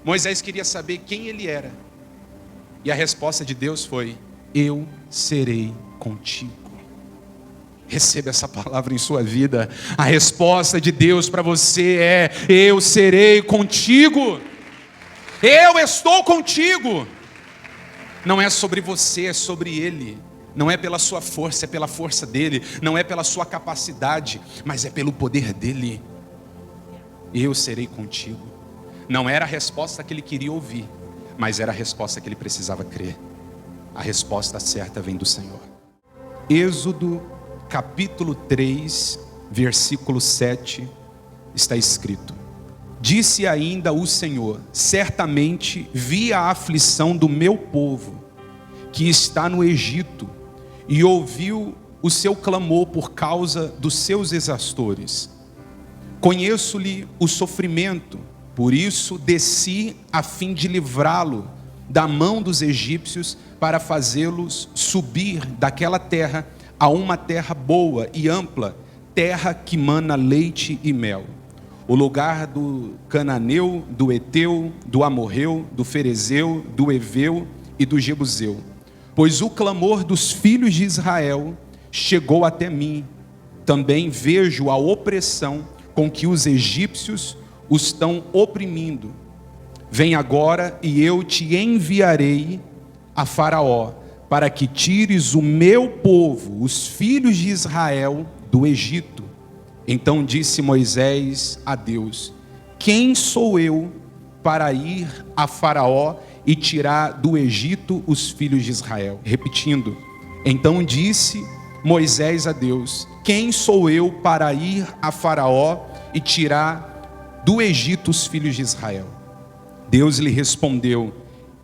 Moisés queria saber quem ele era. E a resposta de Deus foi: eu serei contigo. Receba essa palavra em sua vida. A resposta de Deus para você é: eu serei contigo. Eu estou contigo. Não é sobre você, é sobre Ele. Não é pela sua força, é pela força dEle. Não é pela sua capacidade, mas é pelo poder dEle. Eu serei contigo. Não era a resposta que ele queria ouvir, mas era a resposta que ele precisava crer. A resposta certa vem do Senhor. Êxodo capítulo 3, versículo 7, está escrito: disse ainda o Senhor: certamente vi a aflição do meu povo, que está no Egito, e ouviu o seu clamor por causa dos seus exaustores. Conheço-lhe o sofrimento, por isso desci a fim de livrá-lo da mão dos egípcios, para fazê-los subir daquela terra a uma terra boa e ampla, terra que mana leite e mel, o lugar do cananeu, do eteu, do amorreu, do ferezeu, do eveu e do jebuseu. Pois o clamor dos filhos de Israel chegou até mim. Também vejo a opressão com que os egípcios os estão oprimindo. Vem agora e eu te enviarei a Faraó, para que tires o meu povo, os filhos de Israel, do Egito. Então disse Moisés a Deus: quem sou eu para ir a Faraó e tirar do Egito os filhos de Israel? Repetindo, então disse Moisés a Deus: quem sou eu para ir a Faraó e tirar do Egito os filhos de Israel? Deus lhe respondeu: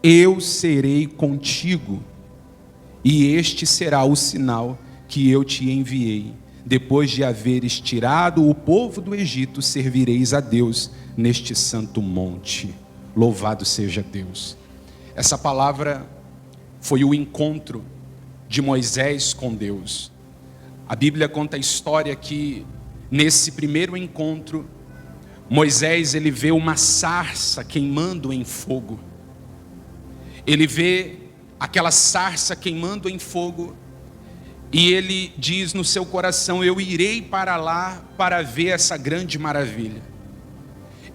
eu serei contigo, e este será o sinal que eu te enviei. Depois de haveres tirado o povo do Egito, servireis a Deus neste santo monte. Louvado seja Deus. Essa palavra foi o encontro de Moisés com Deus. A Bíblia conta a história que nesse primeiro encontro, Moisés ele vê uma sarça queimando em fogo. Ele vê aquela sarça queimando em fogo, e ele diz no seu coração: eu irei para lá para ver essa grande maravilha.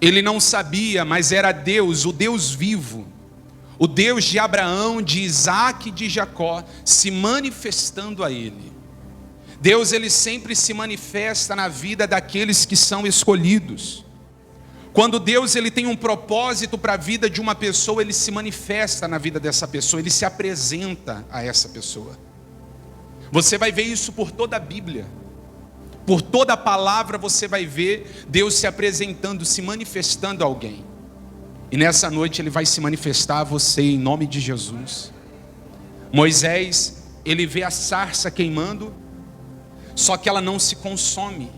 Ele não sabia, mas era Deus, o Deus vivo, o Deus de Abraão, de Isaac e de Jacó, se manifestando a ele. Deus ele sempre se manifesta na vida daqueles que são escolhidos. Quando Deus ele tem um propósito para a vida de uma pessoa, ele se manifesta na vida dessa pessoa, ele se apresenta a essa pessoa. Você vai ver isso por toda a Bíblia. Por toda a palavra você vai ver Deus se apresentando, se manifestando a alguém. E nessa noite ele vai se manifestar a você em nome de Jesus. Moisés, ele vê a sarça queimando, só que ela não se consome.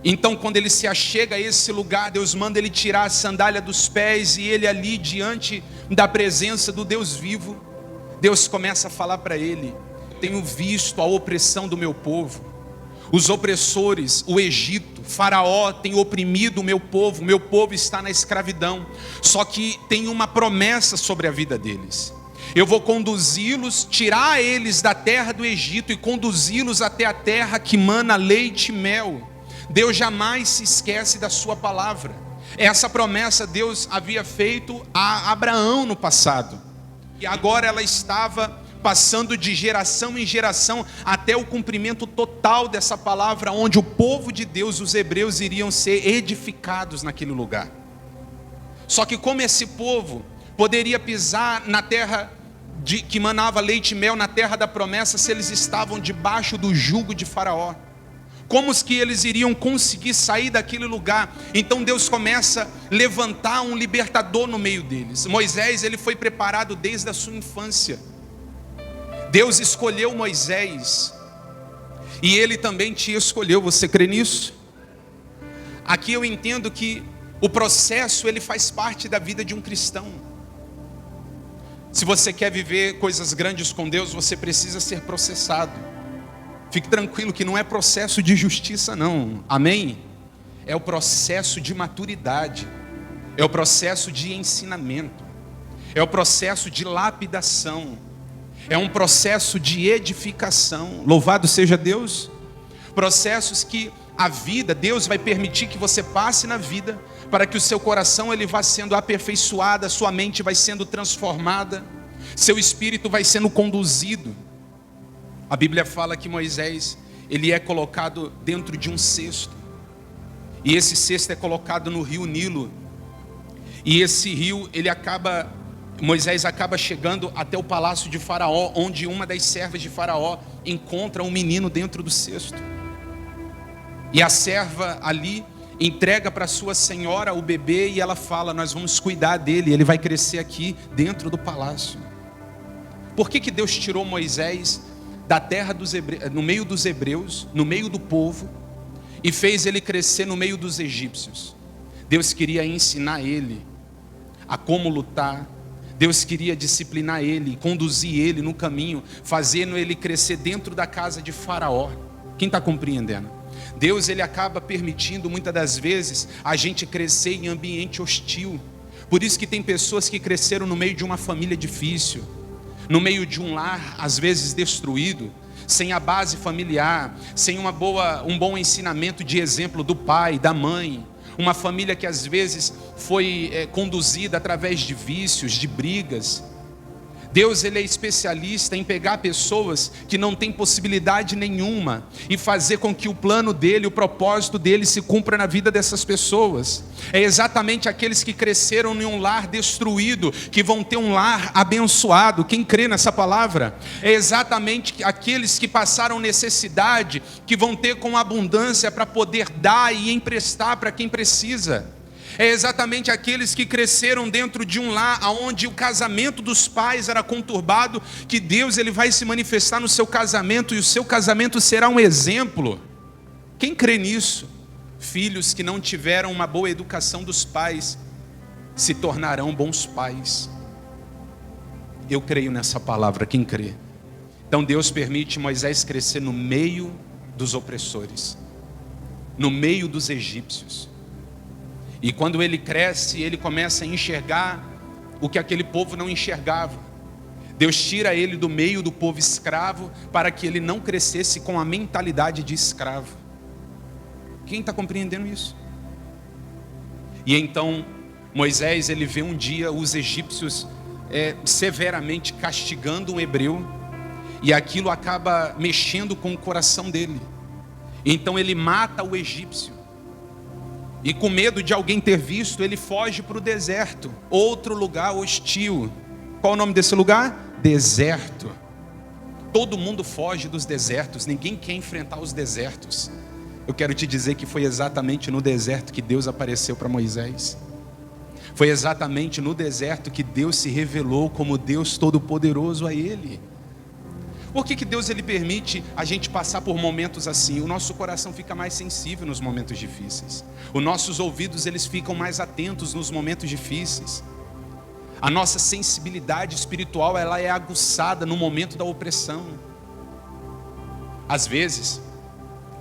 Então quando ele se achega a esse lugar, Deus manda ele tirar a sandália dos pés, e ele ali diante da presença do Deus vivo, Deus começa a falar para ele: tenho visto a opressão do meu povo. Os opressores, o Egito, Faraó tem oprimido o meu povo está na escravidão. Só que tem uma promessa sobre a vida deles: eu vou conduzi-los, tirar eles da terra do Egito e conduzi-los até a terra que mana leite e mel. Deus jamais se esquece da sua palavra. Essa promessa Deus havia feito a Abraão no passado, e agora ela estava passando de geração em geração até o cumprimento total dessa palavra, onde o povo de Deus, os hebreus, iriam ser edificados naquele lugar. Só que como esse povo poderia pisar na terra que manava leite e mel, na terra da promessa, se eles estavam debaixo do jugo de Faraó? Como que eles iriam conseguir sair daquele lugar? Então Deus começa a levantar um libertador no meio deles. Moisés ele foi preparado desde a sua infância. Deus escolheu Moisés, e ele também te escolheu. Você crê nisso? Aqui eu entendo que o processo ele faz parte da vida de um cristão. Se você quer viver coisas grandes com Deus, você precisa ser processado. Fique tranquilo que não é processo de justiça não, amém? É o processo de maturidade. é o processo de ensinamento, é o processo de lapidação, é um processo de edificação. Louvado seja Deus. Processos que a vida, Deus vai permitir que você passe na vida, para que o seu coração ele vá sendo aperfeiçoado, a sua mente vai sendo transformada, seu espírito vai sendo conduzido. A Bíblia fala que Moisés, ele é colocado dentro de um cesto, e esse cesto é colocado no rio Nilo, e esse rio, Moisés acaba chegando até o palácio de Faraó, onde uma das servas de Faraó encontra um menino dentro do cesto. E a serva ali entrega para sua senhora o bebê e ela fala: nós vamos cuidar dele, ele vai crescer aqui dentro do palácio. Por que Deus tirou Moisés da terra no meio dos hebreus, no meio do povo, e fez ele crescer no meio dos egípcios? Deus queria ensinar ele a como lutar. Deus queria disciplinar ele, conduzir ele no caminho, fazendo ele crescer dentro da casa de Faraó. Quem está compreendendo? Deus ele acaba permitindo muitas das vezes a gente crescer em ambiente hostil. Por isso que tem pessoas que cresceram no meio de uma família difícil, no meio de um lar às vezes destruído, sem a base familiar, sem um bom ensinamento de exemplo do pai, da mãe. Uma família que às vezes foi conduzida através de vícios, de brigas. Deus ele é especialista em pegar pessoas que não têm possibilidade nenhuma e fazer com que o plano dele, o propósito dele se cumpra na vida dessas pessoas. É exatamente aqueles que cresceram em um lar destruído que vão ter um lar abençoado. Quem crê nessa palavra? É exatamente aqueles que passaram necessidade que vão ter com abundância para poder dar e emprestar para quem precisa. É exatamente aqueles que cresceram dentro de um lar onde o casamento dos pais era conturbado, que Deus ele vai se manifestar no seu casamento, e o seu casamento será um exemplo. Quem crê nisso? Filhos que não tiveram uma boa educação dos pais se tornarão bons pais. Eu creio nessa palavra, quem crê? Então Deus permite Moisés crescer no meio dos opressores, no meio dos egípcios. E quando ele cresce, ele começa a enxergar o que aquele povo não enxergava. Deus tira ele do meio do povo escravo para que ele não crescesse com a mentalidade de escravo. Quem está compreendendo isso? E então Moisés ele vê um dia os egípcios severamente castigando um hebreu, e aquilo acaba mexendo com o coração dele. Então ele mata o egípcio. E com medo de alguém ter visto, ele foge para o deserto, outro lugar hostil. Qual o nome desse lugar? Deserto. Todo mundo foge dos desertos, ninguém quer enfrentar os desertos. Eu quero te dizer que foi exatamente no deserto que Deus apareceu para Moisés. Foi exatamente no deserto que Deus se revelou como Deus Todo-Poderoso a ele. Por que Deus ele permite a gente passar por momentos assim? O nosso coração fica mais sensível nos momentos difíceis. Os nossos ouvidos eles ficam mais atentos nos momentos difíceis. A nossa sensibilidade espiritual ela é aguçada no momento da opressão. Às vezes,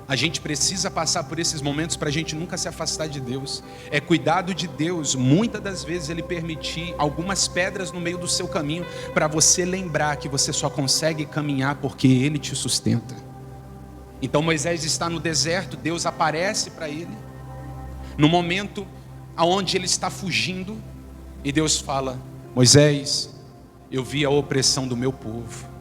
a gente precisa passar por esses momentos para a gente nunca se afastar de Deus. É cuidado de Deus, muitas das vezes ele permitir algumas pedras no meio do seu caminho, para você lembrar que você só consegue caminhar porque Ele te sustenta. Então Moisés está no deserto, Deus aparece para ele, no momento onde ele está fugindo, e Deus fala: Moisés, eu vi a opressão do meu povo.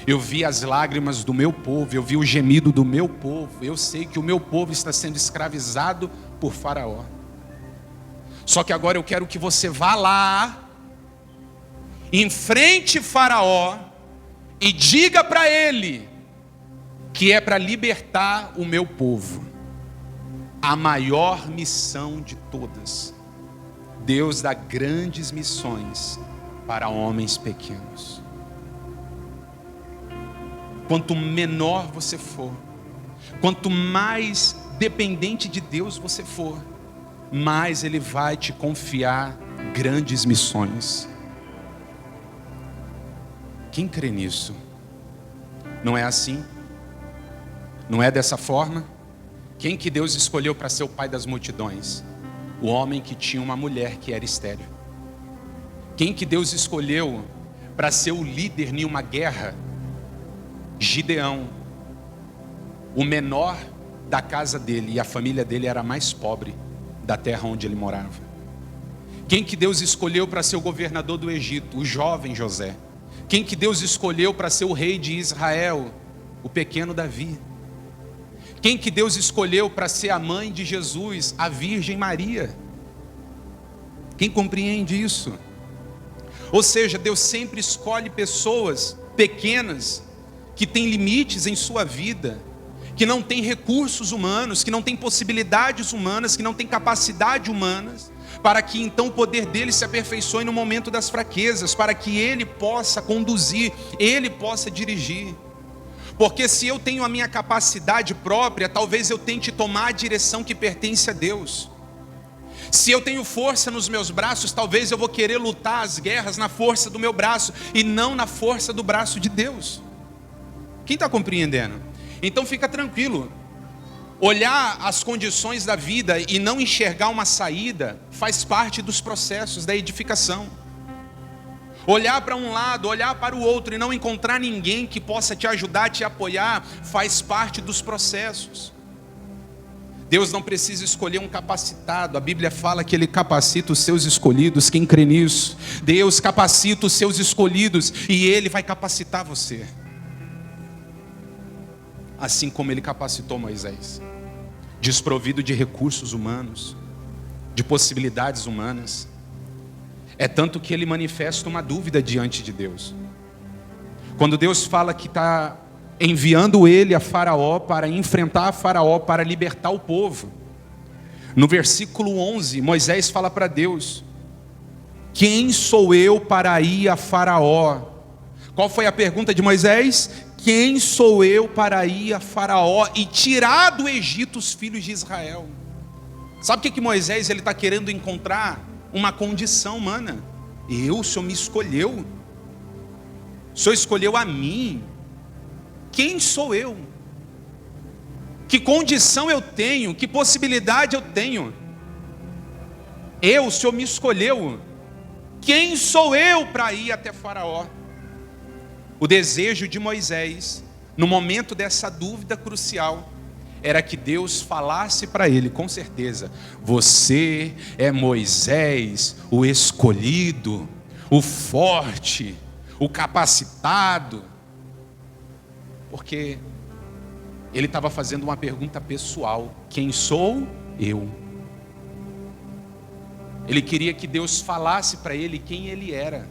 Eu vi as lágrimas do meu povo, eu vi o gemido do meu povo. Eu sei que o meu povo está sendo escravizado por Faraó. Só que agora eu quero que você vá lá, enfrente Faraó e diga para ele que é para libertar o meu povo. A maior missão de todas. Deus dá grandes missões para homens pequenos. Quanto menor você for, quanto mais dependente de Deus você for, mais Ele vai te confiar grandes missões. Quem crê nisso? Não é assim? Não é dessa forma? Quem que Deus escolheu para ser o pai das multidões? O homem que tinha uma mulher que era estéril. Quem que Deus escolheu para ser o líder em uma guerra? Gideão. O menor da casa dele, e a família dele era a mais pobre da terra onde ele morava. Quem que Deus escolheu para ser o governador do Egito? O jovem José. Quem que Deus escolheu para ser o rei de Israel? O pequeno Davi. Quem que Deus escolheu para ser a mãe de Jesus? A Virgem Maria. Quem compreende isso? Ou seja, Deus sempre escolhe pessoas pequenas, que têm limites em sua vida, que não têm recursos humanos, que não têm possibilidades humanas, que não têm capacidade humanas, para que então o poder dele se aperfeiçoe no momento das fraquezas, para que ele possa conduzir, ele possa dirigir. Porque se eu tenho a minha capacidade própria, talvez eu tente tomar a direção que pertence a Deus. Se eu tenho força nos meus braços, talvez eu vou querer lutar as guerras na força do meu braço e não na força do braço de Deus. Quem está compreendendo? Então fica tranquilo. Olhar as condições da vida e não enxergar uma saída faz parte dos processos da edificação. Olhar para um lado, olhar para o outro e não encontrar ninguém que possa te ajudar, te apoiar, faz parte dos processos. Deus não precisa escolher um capacitado. A Bíblia fala que Ele capacita os seus escolhidos. Quem crê nisso? Deus capacita os seus escolhidos e Ele vai capacitar você. Assim como Ele capacitou Moisés, desprovido de recursos humanos, de possibilidades humanas. É tanto que ele manifesta uma dúvida diante de Deus. Quando Deus fala que está enviando ele a Faraó para enfrentar a Faraó, para libertar o povo. No versículo 11, Moisés fala para Deus: quem sou eu para ir a Faraó? Qual foi a pergunta de Moisés? Quem sou eu para ir a Faraó e tirar do Egito os filhos de Israel? Sabe o que Moisés está querendo encontrar? Uma condição humana. O Senhor me escolheu. O Senhor escolheu a mim. Quem sou eu? Que condição eu tenho? Que possibilidade eu tenho? O Senhor me escolheu. Quem sou eu para ir até Faraó? O desejo de Moisés, no momento dessa dúvida crucial, era que Deus falasse para ele, com certeza: você é Moisés, o escolhido, o forte, o capacitado. Porque ele estava fazendo uma pergunta pessoal: quem sou eu? Ele queria que Deus falasse para ele quem ele era,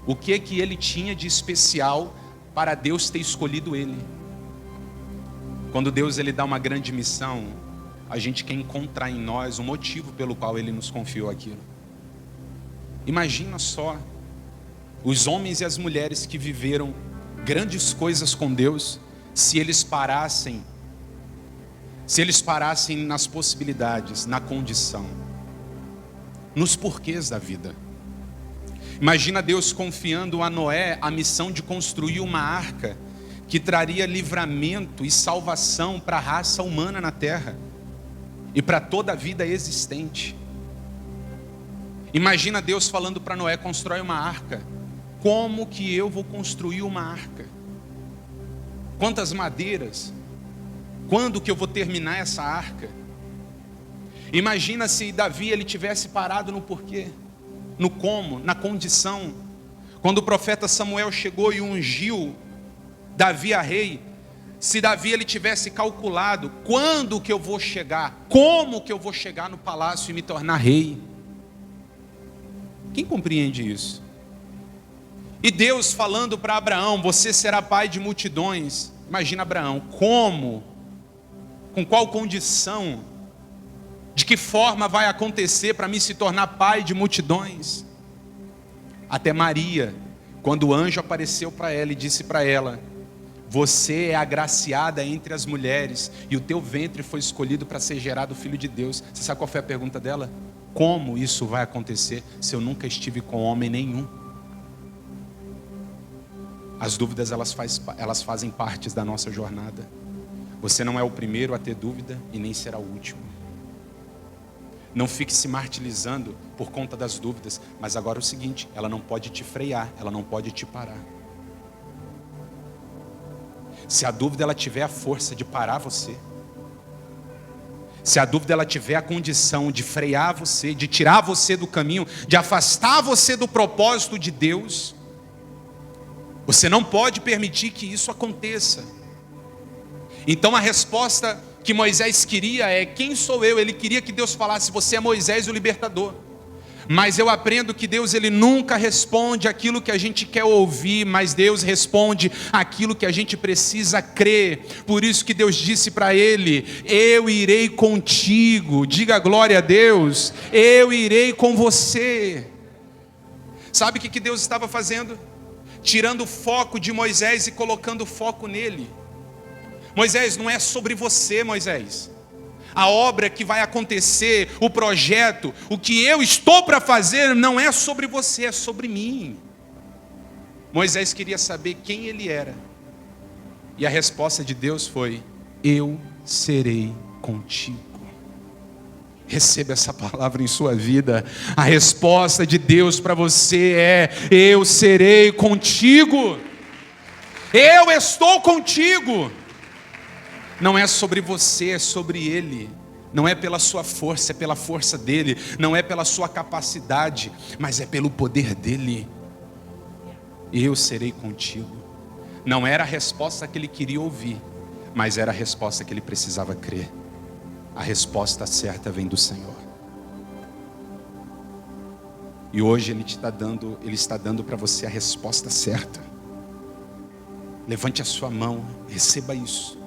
o que ele tinha de especial para Deus ter escolhido ele. Quando Deus ele dá uma grande missão, a gente quer encontrar em nós o motivo pelo qual Ele nos confiou aquilo. Imagina só, os homens e as mulheres que viveram grandes coisas com Deus, se eles parassem nas possibilidades, na condição, nos porquês da vida. Imagina Deus confiando a Noé a missão de construir uma arca que traria livramento e salvação para a raça humana na terra e para toda a vida existente. Imagina Deus falando para Noé: constrói uma arca. Como que eu vou construir uma arca? Quantas madeiras? Quando que eu vou terminar essa arca? Imagina se Davi ele tivesse parado no porquê, no como, na condição. Quando o profeta Samuel chegou e ungiu Davi a rei, se Davi ele tivesse calculado: quando que eu vou chegar? Como que eu vou chegar no palácio e me tornar rei? Quem compreende isso? E Deus falando para Abraão: você será pai de multidões. Imagina Abraão: como? Com qual condição? De que forma vai acontecer para mim se tornar pai de multidões? Até Maria, quando o anjo apareceu para ela e disse para ela: você é agraciada entre as mulheres e o teu ventre foi escolhido para ser gerado Filho de Deus. Você sabe qual foi a pergunta dela? Como isso vai acontecer se eu nunca estive com homem nenhum? As dúvidas elas fazem parte da nossa jornada. Você não é o primeiro a ter dúvida e nem será o último. Não fique se martirizando por conta das dúvidas. Mas agora é o seguinte, ela não pode te frear, ela não pode te parar. Se a dúvida ela tiver a força de parar você, se a dúvida ela tiver a condição de frear você, de tirar você do caminho, de afastar você do propósito de Deus, você não pode permitir que isso aconteça. Então a resposta que Moisés queria é: quem sou eu? Ele queria que Deus falasse: você é Moisés o libertador. Mas eu aprendo que Deus ele nunca responde aquilo que a gente quer ouvir, mas Deus responde aquilo que a gente precisa crer. Por isso que Deus disse para ele: eu irei contigo. Diga glória a Deus. Eu irei com você. Sabe o que Deus estava fazendo? Tirando o foco de Moisés e colocando o foco nele. Moisés, não é sobre você, Moisés. A obra que vai acontecer, o projeto, o que eu estou para fazer, não é sobre você, é sobre mim. Moisés queria saber quem ele era. E a resposta de Deus foi: eu serei contigo. Receba essa palavra em sua vida. A resposta de Deus para você é: eu serei contigo. Eu estou contigo. Não é sobre você, é sobre Ele. Não é pela sua força, é pela força dEle. Não é pela sua capacidade, mas é pelo poder dEle. Eu serei contigo. Não era a resposta que ele queria ouvir, mas era a resposta que ele precisava crer. A resposta certa vem do Senhor. E hoje Ele está dando para você a resposta certa. Levante a sua mão, receba isso.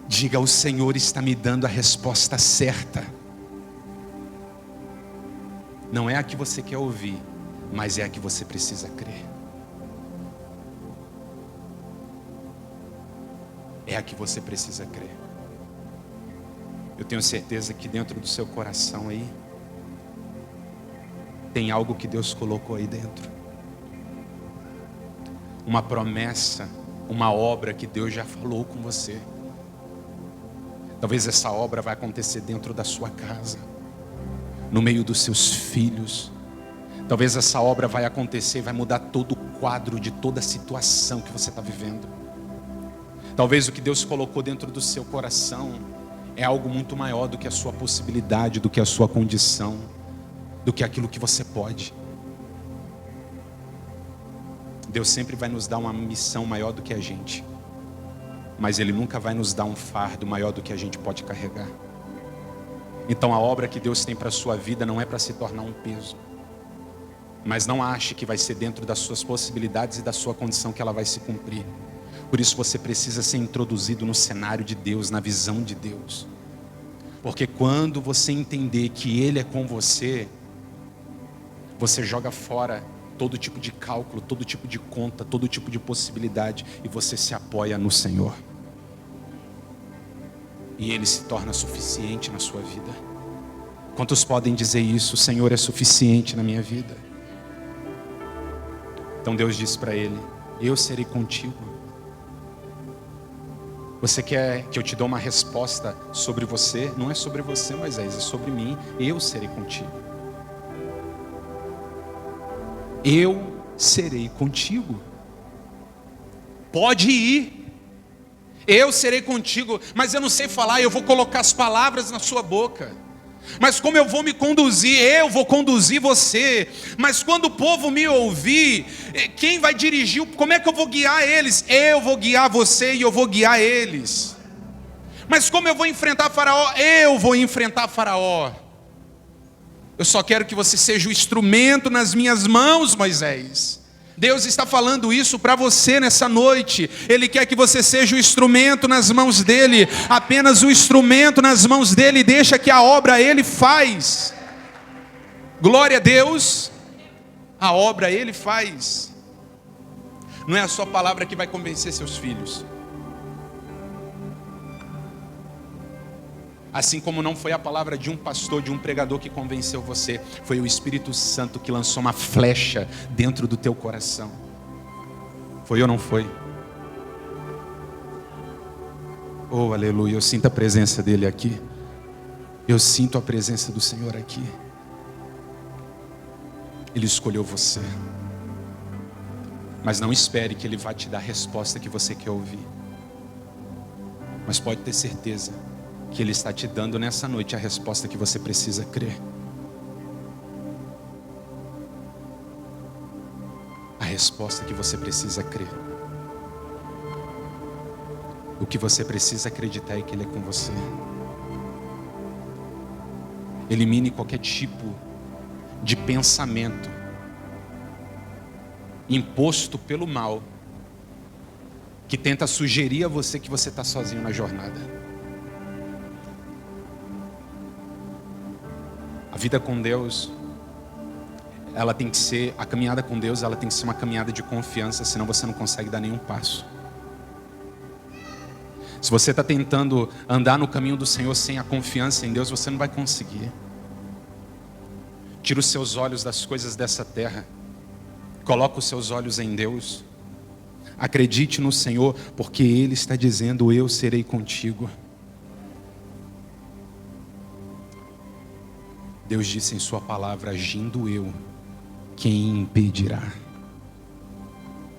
Diga: o Senhor está me dando a resposta certa. Não é a que você quer ouvir, mas é a que você precisa crer. É a que você precisa crer. Eu tenho certeza que dentro do seu coração aí tem algo que Deus colocou aí dentro. Uma promessa, uma obra que Deus já falou com você. Talvez essa obra vai acontecer dentro da sua casa, no meio dos seus filhos. Talvez essa obra vai acontecer e vai mudar todo o quadro de toda a situação que você está vivendo. Talvez o que Deus colocou dentro do seu coração é algo muito maior do que a sua possibilidade, do que a sua condição, do que aquilo que você pode. Deus sempre vai nos dar uma missão maior do que a gente, mas Ele nunca vai nos dar um fardo maior do que a gente pode carregar. Então a obra que Deus tem para a sua vida não é para se tornar um peso. Mas não ache que vai ser dentro das suas possibilidades e da sua condição que ela vai se cumprir. Por isso você precisa ser introduzido no cenário de Deus, na visão de Deus. Porque quando você entender que Ele é com você, você joga fora todo tipo de cálculo, todo tipo de conta, todo tipo de possibilidade, e você se apoia no Senhor. E Ele se torna suficiente na sua vida. Quantos podem dizer isso? O Senhor é suficiente na minha vida. Então Deus disse para ele: eu serei contigo. Você quer que eu te dê uma resposta sobre você? Não é sobre você, Moisés, é sobre mim. Eu serei contigo. Eu serei contigo. Pode ir. Eu serei contigo. Mas eu não sei falar, eu vou colocar as palavras na sua boca. Mas como eu vou me conduzir? Eu vou conduzir você. Mas quando o povo me ouvir, quem vai dirigir? Como é que eu vou guiar eles? Eu vou guiar você e eu vou guiar eles. Mas como eu vou enfrentar Faraó? Eu vou enfrentar Faraó. Eu só quero que você seja o instrumento nas minhas mãos, Moisés. Deus está falando isso para você nessa noite. Ele quer que você seja o instrumento nas mãos dEle. Apenas o instrumento nas mãos dEle. Deixa que a obra Ele faz. Glória a Deus. A obra Ele faz. Não é a sua palavra que vai convencer seus filhos. Assim como não foi a palavra de um pastor, de um pregador que convenceu você, foi o Espírito Santo que lançou uma flecha dentro do teu coração. Foi ou não foi? Oh, aleluia, eu sinto a presença dele aqui. Eu sinto a presença do Senhor aqui. Ele escolheu você. Mas não espere que Ele vai te dar a resposta que você quer ouvir. Mas pode ter certeza que Ele está te dando nessa noite a resposta que você precisa crer. A resposta que você precisa crer. O que você precisa acreditar é que Ele é com você. Elimine qualquer tipo de pensamento imposto pelo mal que tenta sugerir a você que você está sozinho na jornada. A vida com Deus, ela tem que ser, a caminhada com Deus, ela tem que ser uma caminhada de confiança, senão você não consegue dar nenhum passo. Se você está tentando andar no caminho do Senhor sem a confiança em Deus, você não vai conseguir. Tira os seus olhos das coisas dessa terra. Coloca os seus olhos em Deus. Acredite no Senhor, porque Ele está dizendo: eu serei contigo. Deus disse em sua palavra: agindo eu, quem impedirá?